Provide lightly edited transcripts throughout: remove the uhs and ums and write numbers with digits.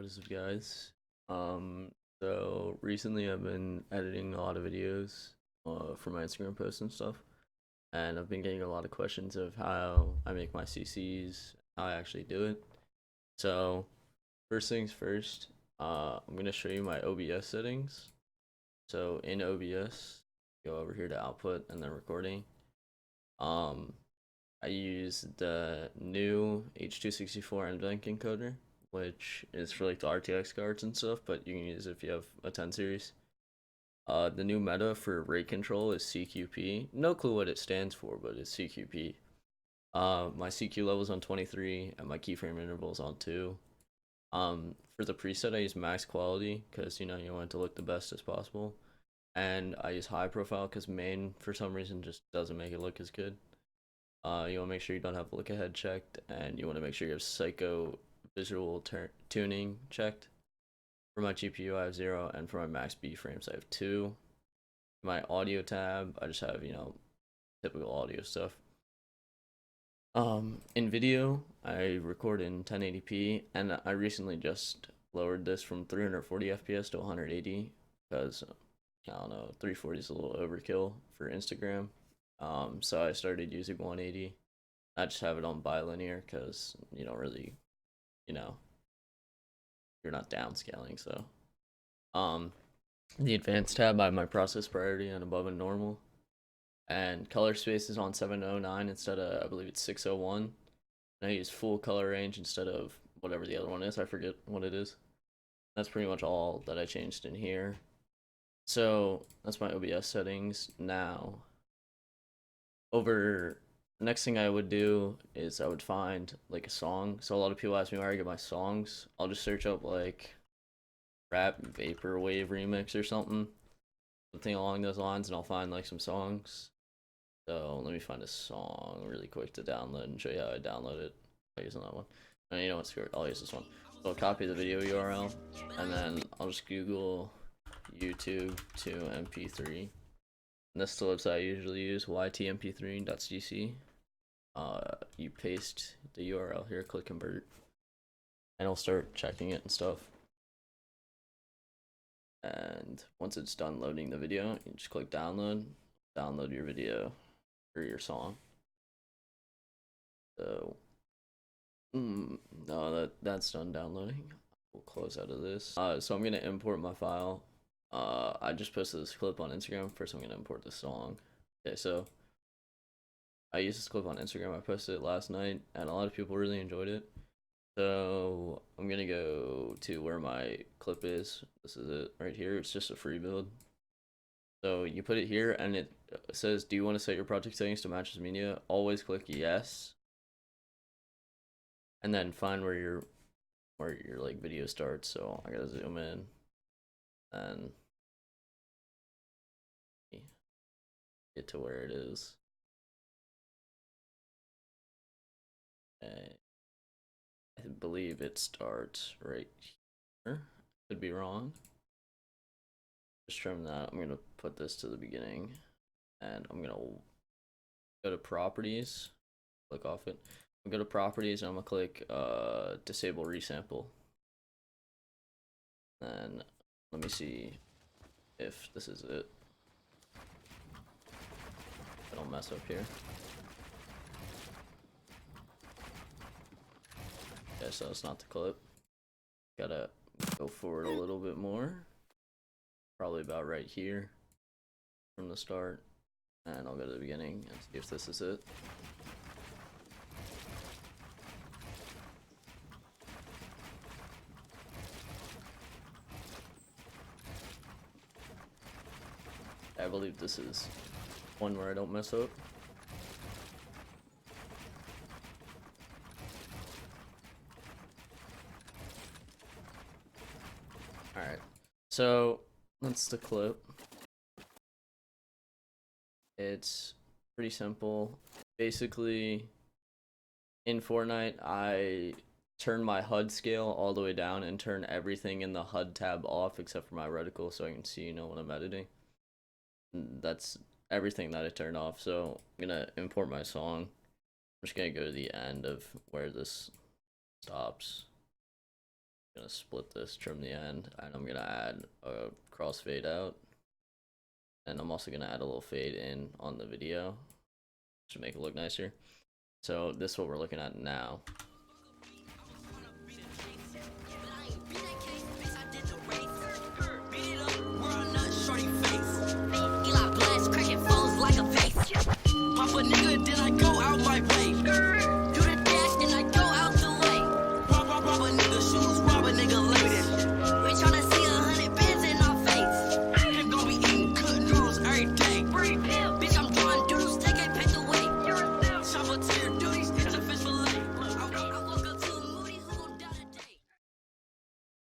What's up, guys? So recently I've been editing a lot of videos for my Instagram posts and stuff, and I've been getting a lot of questions of how I make my CCs, how I actually do it. So first things first, I'm gonna show you my OBS settings. So in OBS, go over here to output and then recording. Um, I use the new H.264 NVENC encoder, which is for like the RTX cards and stuff, but you can use it if you have a 10 series. The new meta for rate control is CQP. No clue what it stands for, but it's CQP. My CQ level's on 23, and my keyframe interval's on 2. For the preset, I use max quality, because, you want it to look the best as possible. And I use high profile, because main, for some reason, just doesn't make it look as good. You want to make sure you don't have look ahead checked, and you want to make sure you have psycho visual tuning checked. For my GPU, I have 0, and for my max B frames, I have 2. My audio tab, I just have, typical audio stuff. In video, I record in 1080p, and I recently just lowered this from 340 FPS to 180, because, I don't know, 340 is a little overkill for Instagram. So I started using 180. I just have it on bilinear because you don't really, you're not downscaling. So, the advanced tab, I have my process priority and above and normal, and color space is on 709 instead of, I believe it's 601. And I use full color range instead of whatever the other one is. I forget what it is. That's pretty much all that I changed in here. So that's my OBS settings. Now, next thing I would do is I would find like a song. So a lot of people ask me where I get my songs. I'll just search up like rap vaporwave remix or something along those lines, and I'll find like some songs. So let me find a song really quick to download and show you how I download it by using that one. And you know what, screw it, I'll use this one. So I'll copy the video URL, and then I'll just Google YouTube to MP3. And this is the website I usually use, ytmp3.cc. You paste the URL here, click convert, and it'll start checking it and stuff. And once it's done loading the video, you just click download your video or your song. So, no, that's done downloading. We'll close out of this. So I'm gonna import my file. I just posted this clip on Instagram. First, I'm gonna import the song. Okay, so I used this clip on Instagram. I posted it last night, and a lot of people really enjoyed it. So I'm gonna go to where my clip is. This is it right here. It's just a free build. So you put it here, and it says, "Do you want to set your project settings to match this media?" Always click yes, and then find where your like video starts. So I gotta zoom in, and get to where it is. Okay. I believe it starts right here. Could be wrong. Just trim that. I'm gonna put this to the beginning, and I'm gonna go to properties, click off it. I'm gonna go to properties, and I'm gonna click disable resample. Then let me see if this is it. I don't mess up here. Yeah, so it's not the clip. Gotta go forward a little bit more. Probably about right here from the start. And I'll go to the beginning and see if this is it. I believe this is one where I don't mess up. Alright, so that's the clip. It's pretty simple. Basically, in Fortnite, I turn my HUD scale all the way down and turn everything in the HUD tab off except for my reticle, so I can see, when I'm editing. That's everything that I turned off. So I'm gonna import my song. I'm just gonna go to the end of where this stops. I'm gonna split this, trim the end, and I'm gonna add a crossfade out. And I'm also gonna add a little fade in on the video to make it look nicer. So this is what we're looking at now.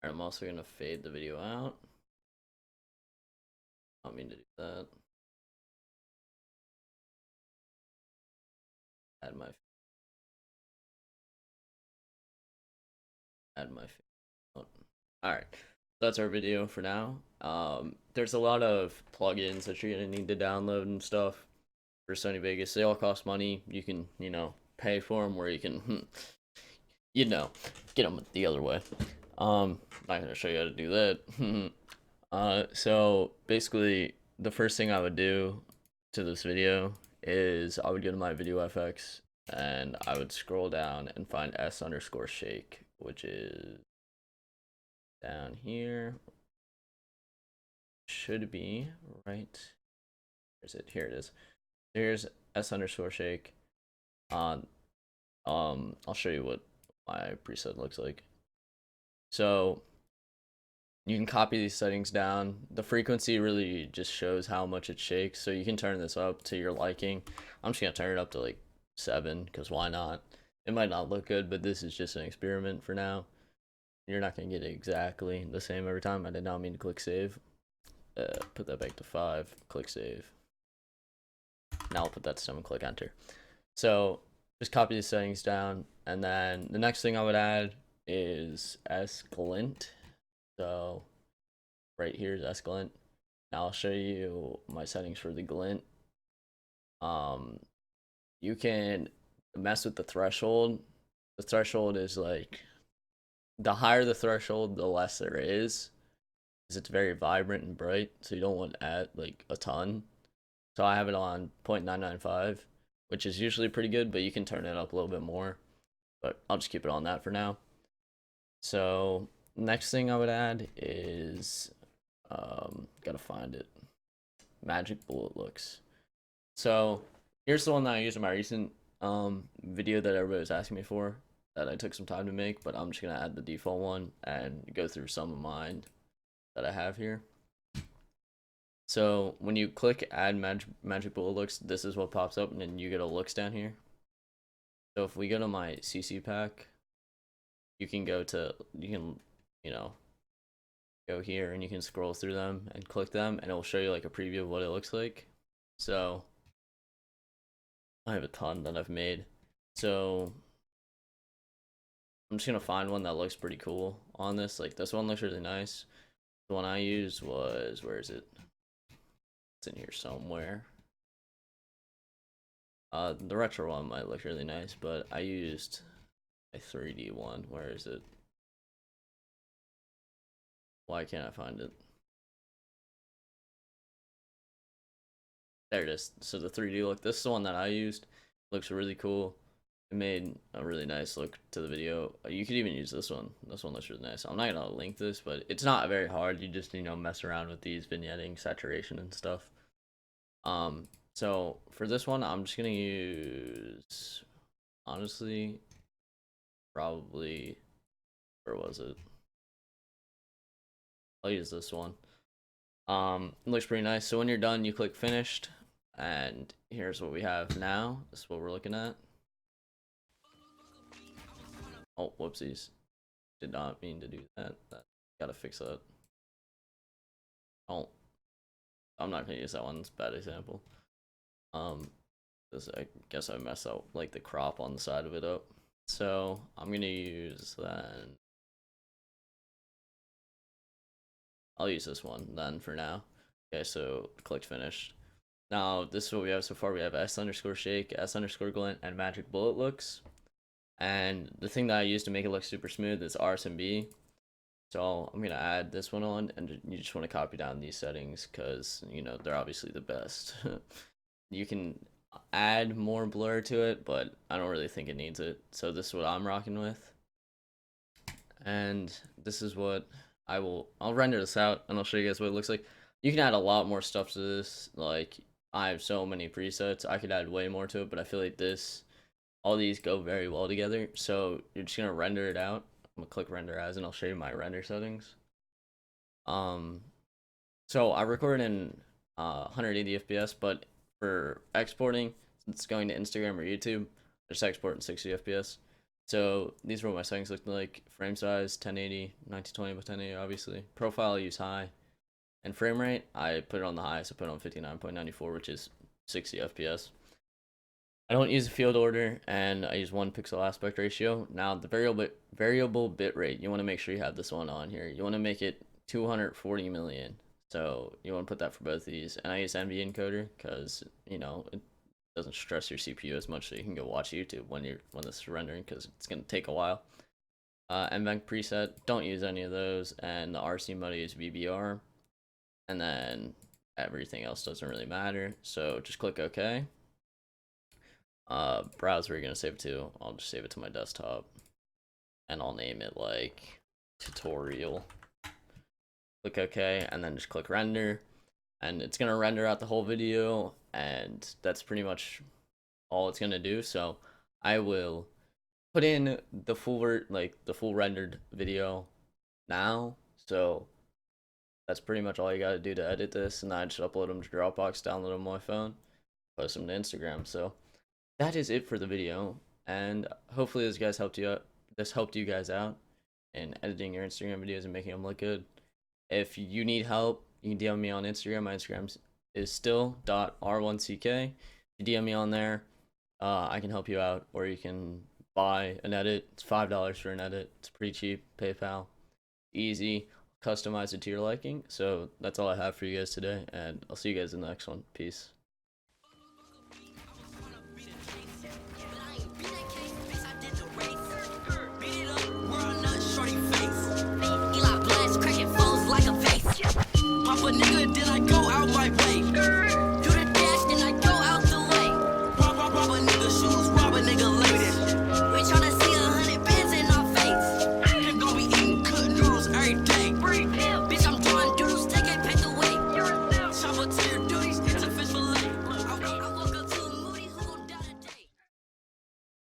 I'm also gonna fade the video out. I don't mean to do that. Add my fade. Alright, that's our video for now. There's a lot of plugins that you're gonna need to download and stuff for Sony Vegas. They all cost money. You can, you know, pay for them, where you can, you know, get them the other way. I'm not gonna show you how to do that. So basically, the first thing I would do to this video is I would go to my video FX and I would scroll down and find s_shake, which is down here. Should be right. Where's it? Here it is. Here's s_shake. I'll show you what my preset looks like. So you can copy these settings down. The frequency really just shows how much it shakes, so you can turn this up to your liking. I'm just gonna turn it up to like 7, because why not? It might not look good, but this is just an experiment for now. You're not gonna get it exactly the same every time. I did not mean to click save. Put that back to 5, click save. Now I'll put that to 7, click enter. So just copy the settings down, and then the next thing I would add is sglint. So right here is sglint. Now I'll show you my settings for the glint. You can mess with the threshold. The threshold is like, the higher the threshold, the less there is, because it's very vibrant and bright, so you don't want to add like a ton. So I have it on 0.995, which is usually pretty good, but you can turn it up a little bit more, but I'll just keep it on that for now. So next thing I would add is, gotta find it, magic bullet looks. So here's the one that I used in my recent video that everybody was asking me for, that I took some time to make, but I'm just gonna add the default one and go through some of mine that I have here. So when you click add magic bullet looks, this is what pops up, and then you get a looks down here. So if we go to my CC pack, you can go to, you know, go here and you can scroll through them and click them, and it will show you like a preview of what it looks like. So I have a ton that I've made. So I'm just gonna find one that looks pretty cool on this. Like this one looks really nice. The one I used was, where is it? It's in here somewhere. The retro one might look really nice, but I used a 3D one. Where is it? Why can't I find it? There it is. So the 3D look, this is the one that I used. Looks really cool. It made a really nice look to the video. You could even use this one. This one looks really nice. I'm not gonna link this, but it's not very hard. You just, you know, mess around with these vignetting, saturation, and stuff. So for this one, I'm just gonna use, honestly, probably, where was it? I'll use this one. It looks pretty nice. So when you're done, you click finished, and here's what we have now. This is what we're looking at. Oh, whoopsies. Did not mean to do that. Gotta fix that. Oh, I'm not gonna use that one. It's a bad example. This, I guess I messed up like the crop on the side of it up. So I'm gonna use that. I'll use this one then for now. Okay, so click finished. Now this is what we have so far. We have s_shake, s_glint, and magic bullet looks. And the thing that I use to make it look super smooth is RSMB. So I'm gonna add this one on, and you just want to copy down these settings because you know they're obviously the best. You can add more blur to it, but I don't really think it needs it. So this is what I'm rocking with, and this is what I'll render this out and I'll show you guys what it looks like. You can add a lot more stuff to this. Like, I have so many presets, I could add way more to it, but I feel like all these go very well together. So you're just gonna render it out. I'm gonna click render as, and I'll show you my render settings. So I record in 180 FPS, but for exporting, since it's going to Instagram or YouTube, I just export in 60 FPS. So these are what my settings look like. Frame size 1080, 1920 by 1080 obviously. Profile I use high. And frame rate, I put it on the highest. I put it on 59.94, which is 60 FPS. I don't use a field order, and I use 1 pixel aspect ratio. Now the variable bit rate, you want to make sure you have this one on here. You want to make it 240 million. So you want to put that for both of these. And I use NV encoder because, you know, it doesn't stress your CPU as much, so you can go watch YouTube when this is rendering, because it's going to take a while. NVENC preset, don't use any of those. And the RC mode, I use VBR. And then everything else doesn't really matter. So just click OK. Browse where you're gonna save it to. I'll just save it to my desktop, and I'll name it like tutorial. Click OK, and then just click render, and it's gonna render out the whole video, and that's pretty much all it's gonna do. So I will put in the full rendered video now. So that's pretty much all you gotta do to edit this, and I just upload them to Dropbox, download them on my phone, post them to Instagram. So that is it for the video, and hopefully this helped you guys out in editing your Instagram videos and making them look good. If you need help, you can DM me on Instagram. My Instagram is still .r1ck. If you DM me on there, I can help you out, or you can buy an edit. It's $5 for an edit. It's pretty cheap. PayPal, easy, customize it to your liking. So that's all I have for you guys today, and I'll see you guys in the next one. Peace. Pop a nigga